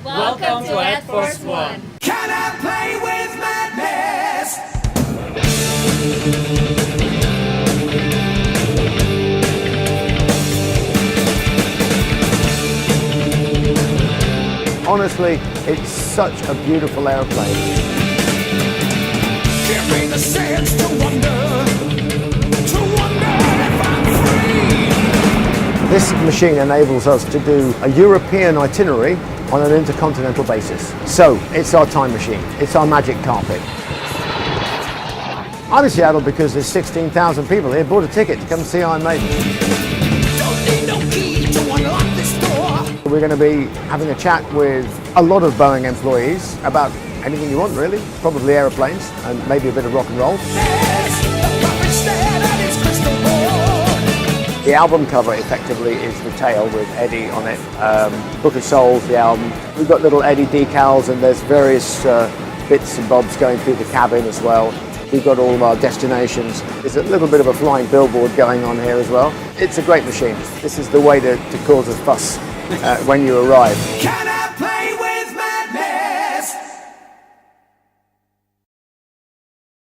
Welcome to Air Force One. Can I play with madness? Honestly, it's such a beautiful airplane. Give me the sense to wonder if I'm free. This machine enables us to do a European itinerary on an intercontinental basis. So, it's our time machine. It's our magic carpet. I'm in Seattle because there's 16,000 people here bought a ticket to come see Iron Maiden. Don't need no key to unlock this door. We're going to be having a chat with a lot of Boeing employees about anything you want, really. Probably aeroplanes and maybe a bit of rock and roll. The puppet stared at his crystal ball. The album cover effectively is the tail with Eddie on it. Book of Souls, the album. We've got little Eddie decals and there's various bits and bobs going through the cabin as well. We've got all of our destinations. There's a little bit of a flying billboard going on here as well. It's a great machine. This is the way to cause a fuss when you arrive. Can I